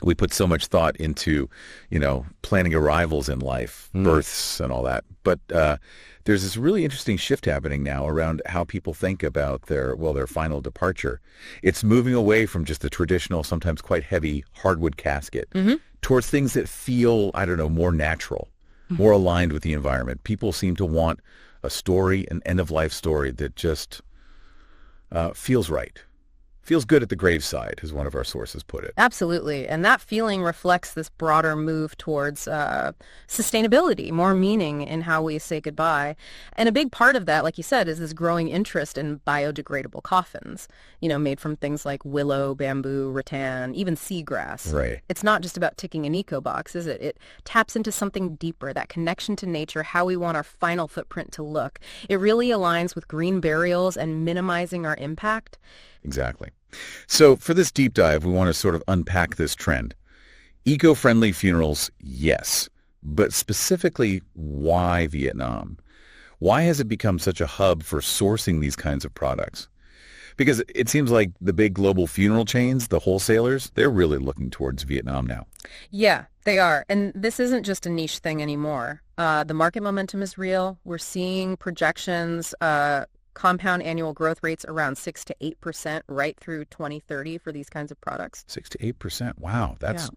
We put so much thought into, planning arrivals in life, births and all that. But there's this really interesting shift happening now around how people think about their final departure. It's moving away from just the traditional, sometimes quite heavy hardwood casket towards things that feel, I don't know, more natural, more aligned with the environment. People seem to want a story, an end-of-life story that just feels right. Feels good at the graveside, as one of our sources put it. Absolutely. And that feeling reflects this broader move towards sustainability, more meaning in how we say goodbye. And a big part of that, like you said, is this growing interest in biodegradable coffins, made from things like willow, bamboo, rattan, even seagrass. Right. It's not just about ticking an eco box, is it? It taps into something deeper, that connection to nature, how we want our final footprint to look. It really aligns with green burials and minimizing our impact. Exactly. So for this deep dive, we want to sort of unpack this trend. Eco-friendly funerals, yes, but specifically, why Vietnam? Why has it become such a hub for sourcing these kinds of products? Because it seems like the big global funeral chains, the wholesalers, they're really looking towards Vietnam now. Yeah, they are. And this isn't just a niche thing anymore. The market momentum is real. We're seeing projections, compound annual growth rates around 6 to 8% right through 2030 for these kinds of products. 6 to 8%. Wow, that's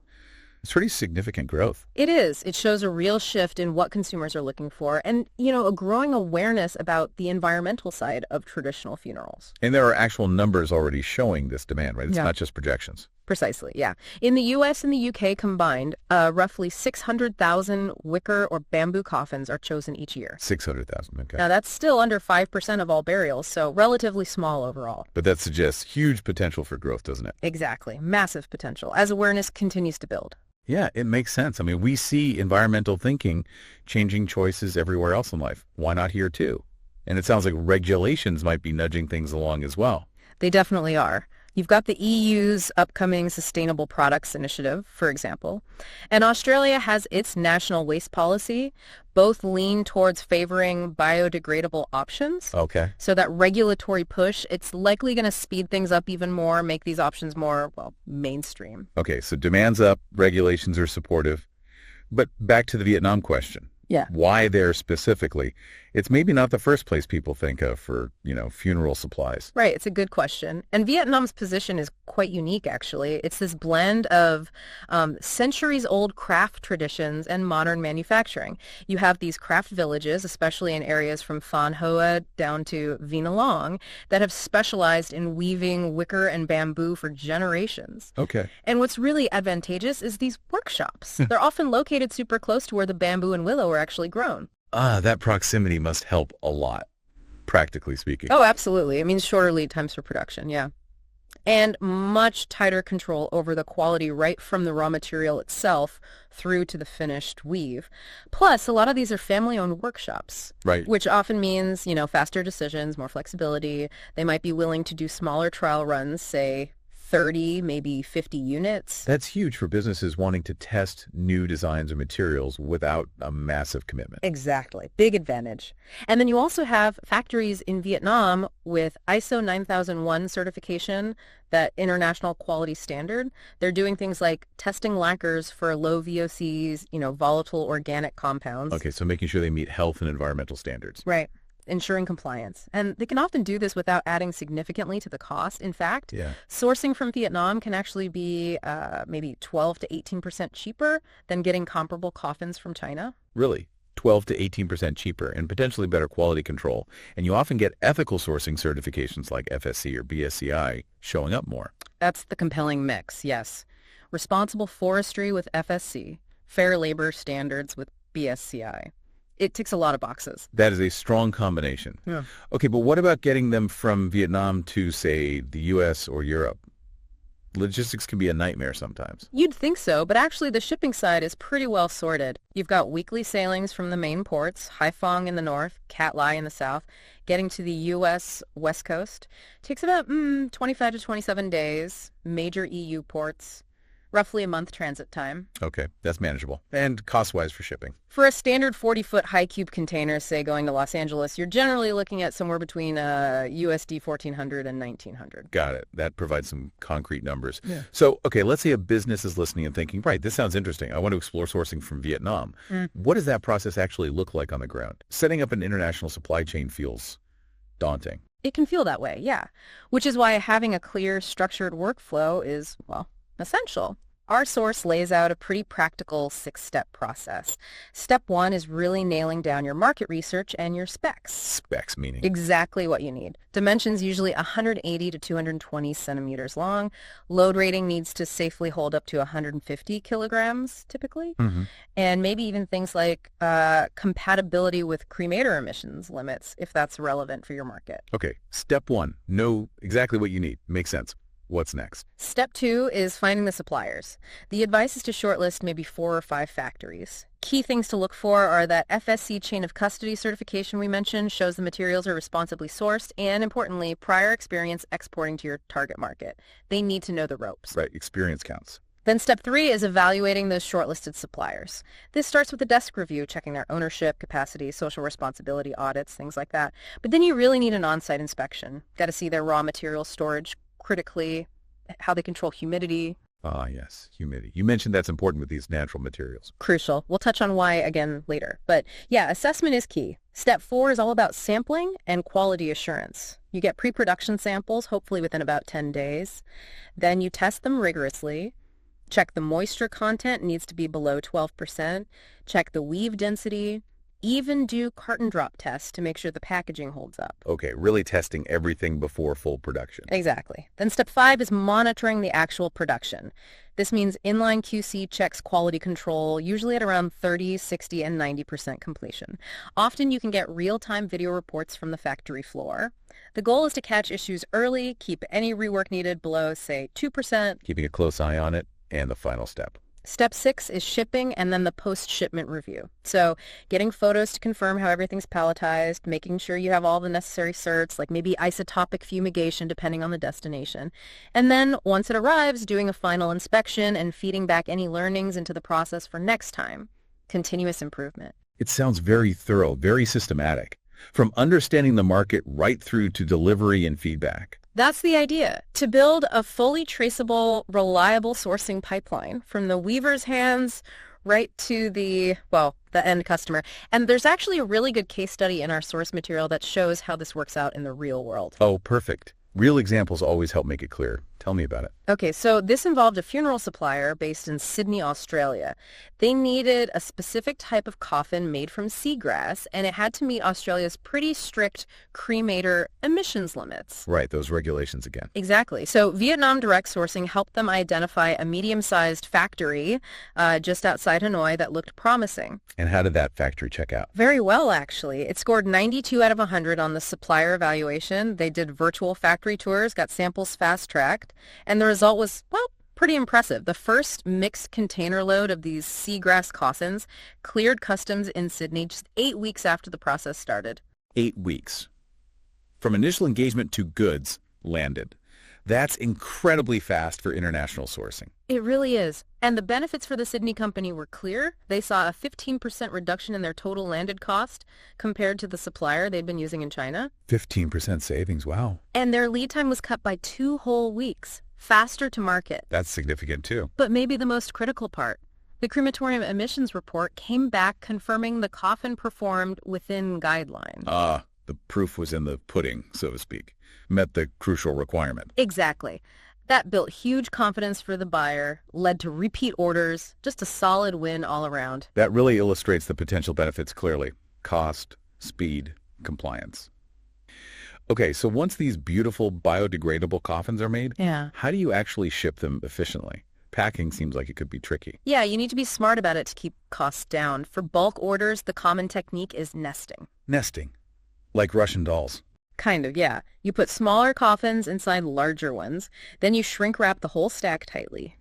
pretty significant growth. It is. It shows a real shift in what consumers are looking for and, a growing awareness about the environmental side of traditional funerals. And there are actual numbers already showing this demand, right? It's not just projections. Precisely, yeah. In the U.S. and the U.K. combined, roughly 600,000 wicker or bamboo coffins are chosen each year. 600,000, okay. Now, that's still under 5% of all burials, so relatively small overall. But that suggests huge potential for growth, doesn't it? Exactly. Massive potential as awareness continues to build. Yeah, it makes sense. I mean, we see environmental thinking changing choices everywhere else in life. Why not here, too? And it sounds like regulations might be nudging things along as well. They definitely are. You've got the EU's upcoming Sustainable Products Initiative, for example, and Australia has its national waste policy. Both lean towards favoring biodegradable options. Okay. So that regulatory push, it's likely going to speed things up even more, make these options more, mainstream. Okay, so demand's up, regulations are supportive. But back to the Vietnam question. Yeah. Why there specifically? It's maybe not the first place people think of for, funeral supplies. Right. It's a good question. And Vietnam's position is quite unique, actually. It's this blend of centuries-old craft traditions and modern manufacturing. You have these craft villages, especially in areas from Phan Hoa down to Vina Long, that have specialized in weaving wicker and bamboo for generations. Okay. And what's really advantageous is these workshops. They're often located super close to where the bamboo and willow are actually grown. That proximity must help a lot, practically speaking. Oh, absolutely. It means shorter lead times for production, yeah. And much tighter control over the quality right from the raw material itself through to the finished weave. Plus, a lot of these are family-owned workshops, right? Which often means, faster decisions, more flexibility. They might be willing to do smaller trial runs, say 30, maybe 50 units. That's huge for businesses wanting to test new designs or materials without a massive commitment. Exactly. Big advantage. And then you also have factories in Vietnam with ISO 9001 certification, that international quality standard. They're doing things like testing lacquers for low VOCs, volatile organic compounds. Okay, so making sure they meet health and environmental standards. Right. Ensuring compliance. And they can often do this without adding significantly to the cost. In fact, sourcing from Vietnam can actually be maybe 12 to 18% cheaper than getting comparable coffins from China. Really? 12 to 18% cheaper and potentially better quality control. And you often get ethical sourcing certifications like FSC or BSCI showing up more. That's the compelling mix, yes. Responsible forestry with FSC, fair labor standards with BSCI. It ticks a lot of boxes. That is a strong combination. Yeah. Okay, but what about getting them from Vietnam to, say, the U.S. or Europe? Logistics can be a nightmare sometimes. You'd think so, but actually the shipping side is pretty well sorted. You've got weekly sailings from the main ports, Haiphong in the north, Cat Lai in the south. Getting to the U.S. West Coast takes about 25 to 27 days. Major EU ports, roughly a month transit time. Okay, that's manageable. And cost-wise for shipping. For a standard 40-foot high cube container, say going to Los Angeles, you're generally looking at somewhere between USD 1,400 and 1,900. Got it. That provides some concrete numbers. Yeah. So, okay, let's say a business is listening and thinking, right, this sounds interesting. I want to explore sourcing from Vietnam. What does that process actually look like on the ground? Setting up an international supply chain feels daunting. It can feel that way, yeah. Which is why having a clear, structured workflow is, well, essential. Our source lays out a pretty practical 6-step process. Step 1 is really nailing down your market research and your specs. Specs meaning? Exactly what you need. Dimensions usually 180 to 220 centimeters long. Load rating needs to safely hold up to 150 kilograms, typically. And maybe even things like compatibility with cremator emissions limits, if that's relevant for your market. Okay, step 1, know exactly what you need. Makes sense. What's next? Step 2 is finding the suppliers. The advice is to shortlist maybe 4 or 5 factories. Key things to look for are that FSC chain of custody certification we mentioned shows the materials are responsibly sourced, and importantly, prior experience exporting to your target market. They need to know the ropes. Right, experience counts. Then step 3 is evaluating those shortlisted suppliers. This starts with a desk review, checking their ownership, capacity, social responsibility audits, things like that. But then you really need an on-site inspection. Got to see their raw material storage critically, how they control humidity. Ah, yes, humidity. You mentioned that's important with these natural materials. Crucial. We'll touch on why again later. But yeah, assessment is key. Step 4 is all about sampling and quality assurance. You get pre-production samples, hopefully within about 10 days. Then you test them rigorously. Check the moisture content needs to be below 12%. Check the weave density. Even do carton drop tests to make sure the packaging holds up. Okay, really testing everything before full production. Exactly. Then step 5 is monitoring the actual production. This means inline QC checks quality control, usually at around 30, 60, and 90% completion. Often you can get real-time video reports from the factory floor. The goal is to catch issues early, keep any rework needed below, say, 2%. Keeping a close eye on it, and the final step. Step 6 is shipping and then the post-shipment review. So getting photos to confirm how everything's palletized, making sure you have all the necessary certs, like maybe isotopic fumigation depending on the destination. And then once it arrives, doing a final inspection and feeding back any learnings into the process for next time. Continuous improvement. It sounds very thorough, very systematic. From understanding the market right through to delivery and feedback. That's the idea, to build a fully traceable, reliable sourcing pipeline from the weaver's hands right to the end customer. And there's actually a really good case study in our source material that shows how this works out in the real world. Oh, perfect. Real examples always help make it clear. Tell me about it. Okay, so this involved a funeral supplier based in Sydney, Australia. They needed a specific type of coffin made from seagrass, and it had to meet Australia's pretty strict cremator emissions limits. Right, those regulations again. Exactly. So Vietnam Direct Sourcing helped them identify a medium-sized factory just outside Hanoi that looked promising. And how did that factory check out? Very well, actually. It scored 92 out of 100 on the supplier evaluation. They did virtual factory tours, got samples fast-tracked. And the result was, well, pretty impressive. The first mixed container load of these seagrass coffins cleared customs in Sydney just 8 weeks after the process started. 8 weeks. From initial engagement to goods landed. That's incredibly fast for international sourcing. It really is. And the benefits for the Sydney company were clear. They saw a 15% reduction in their total landed cost compared to the supplier they'd been using in China. 15% savings, wow. And their lead time was cut by 2 whole weeks, faster to market. That's significant too. But maybe the most critical part. The crematorium emissions report came back confirming the coffin performed within guidelines. The proof was in the pudding, so to speak. Met the crucial requirement. Exactly. That built huge confidence for the buyer, led to repeat orders, just a solid win all around. That really illustrates the potential benefits clearly. Cost, speed, compliance. Okay, so once these beautiful biodegradable coffins are made, how do you actually ship them efficiently? Packing seems like it could be tricky. Yeah, you need to be smart about it to keep costs down. For bulk orders, the common technique is nesting. Nesting? Like Russian dolls? Kind of, yeah. You put smaller coffins inside larger ones, then you shrink wrap the whole stack tightly.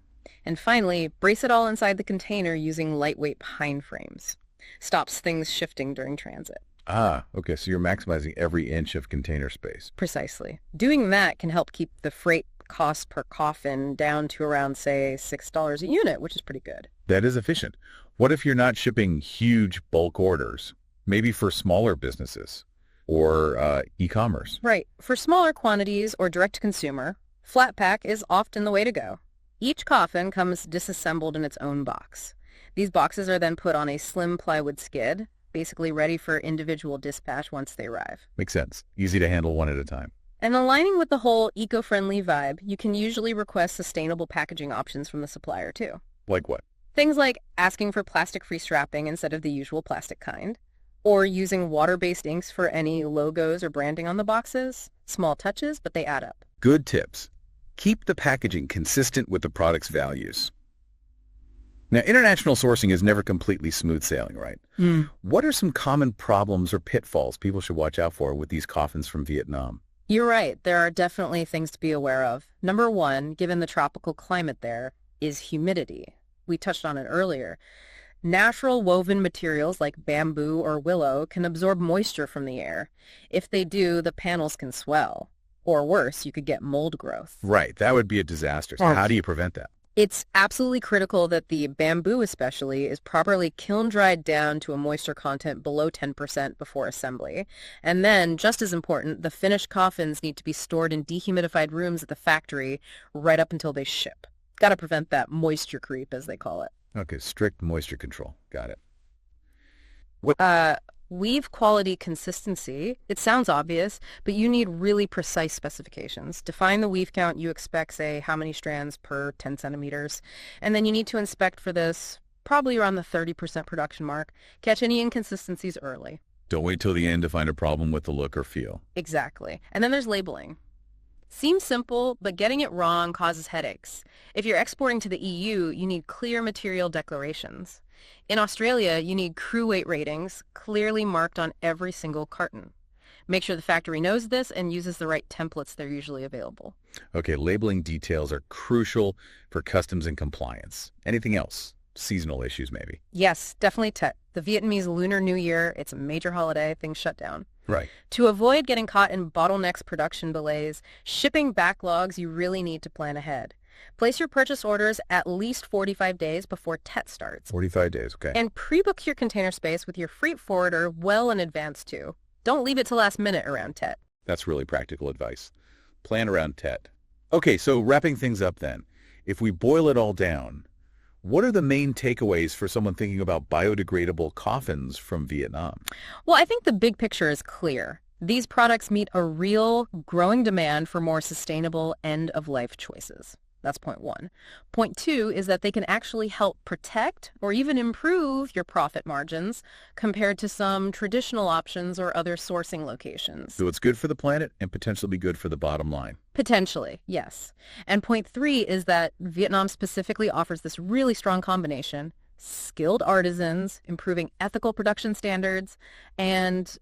And finally, brace it all inside the container using lightweight pine frames. Stops things shifting during transit. Okay, so you're maximizing every inch of container space. Precisely. Doing that can help keep the freight cost per coffin down to around, say, $6 a unit, which is pretty good. That is efficient. What if you're not shipping huge bulk orders, maybe for smaller businesses or e-commerce? Right. For smaller quantities or direct-to-consumer, flat pack is often the way to go. Each coffin comes disassembled in its own box. These boxes are then put on a slim plywood skid, basically ready for individual dispatch once they arrive. Makes sense. Easy to handle one at a time. And aligning with the whole eco-friendly vibe, you can usually request sustainable packaging options from the supplier too. Like what? Things like asking for plastic-free strapping instead of the usual plastic kind, or using water-based inks for any logos or branding on the boxes. Small touches, but they add up. Good tips. Keep the packaging consistent with the product's values. Now, international sourcing is never completely smooth sailing, right? What are some common problems or pitfalls people should watch out for with these coffins from Vietnam? You're right. There are definitely things to be aware of. Number one, given the tropical climate there, is humidity. We touched on it earlier. Natural woven materials like bamboo or willow can absorb moisture from the air. If they do, the panels can swell. Or worse, you could get mold growth. Right. That would be a disaster. So how do you prevent that? It's absolutely critical that the bamboo especially is properly kiln dried down to a moisture content below 10% before assembly. And then, just as important, the finished coffins need to be stored in dehumidified rooms at the factory right up until they ship. Got to prevent that moisture creep, as they call it. Okay, strict moisture control. Got it. Weave quality consistency. It sounds obvious, but you need really precise specifications. Define the weave count you expect, say, how many strands per 10 centimeters. And then you need to inspect for this, probably around the 30% production mark. Catch any inconsistencies early. Don't wait till the end to find a problem with the look or feel. Exactly. And then there's labeling. Seems simple, but getting it wrong causes headaches. If you're exporting to the EU, you need clear material declarations. In Australia, you need crew weight ratings clearly marked on every single carton. Make sure the factory knows this and uses the right templates. They're usually available. Okay, labeling details are crucial for customs and compliance. Anything else? Seasonal issues, maybe? Yes, definitely Tet. The Vietnamese Lunar New Year, it's a major holiday, things shut down. Right. To avoid getting caught in bottlenecks, production delays, shipping backlogs, you really need to plan ahead. Place your purchase orders at least 45 days before Tet starts. 45 days, okay. And pre-book your container space with your freight forwarder well in advance, too. Don't leave it to last minute around Tet. That's really practical advice. Plan around Tet. Okay, so wrapping things up then. If we boil it all down, what are the main takeaways for someone thinking about biodegradable coffins from Vietnam? Well, I think the big picture is clear. These products meet a real, growing demand for more sustainable end-of-life choices. That's point one. Point two is that they can actually help protect or even improve your profit margins compared to some traditional options or other sourcing locations. So it's good for the planet and potentially be good for the bottom line. Potentially, yes. And point three is that Vietnam specifically offers this really strong combination: skilled artisans, improving ethical production standards, and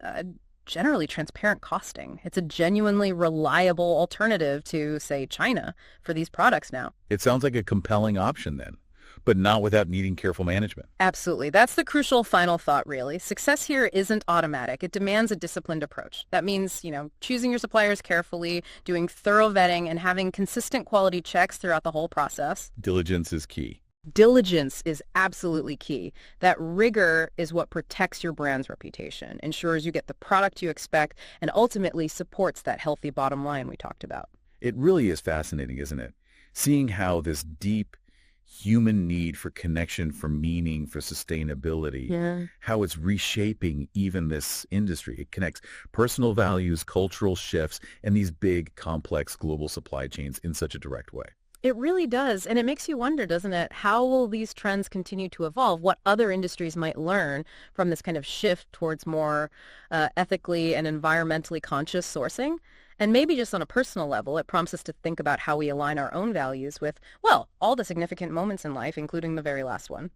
generally transparent costing. It's a genuinely reliable alternative to, say, China for these products now. It sounds like a compelling option then, but not without needing careful management. Absolutely. That's the crucial final thought, really. Success here isn't automatic. It demands a disciplined approach. That means, choosing your suppliers carefully, doing thorough vetting, and having consistent quality checks throughout the whole process. Diligence is key. Diligence is absolutely key. That rigor is what protects your brand's reputation, ensures you get the product you expect, and ultimately supports that healthy bottom line we talked about. It really is fascinating, isn't it? Seeing how this deep human need for connection, for meaning, for sustainability, how it's reshaping even this industry. It connects personal values, cultural shifts, and these big, complex global supply chains in such a direct way. It really does. And it makes you wonder, doesn't it? How will these trends continue to evolve? What other industries might learn from this kind of shift towards more ethically and environmentally conscious sourcing? And maybe just on a personal level, it prompts us to think about how we align our own values with, well, all the significant moments in life, including the very last one.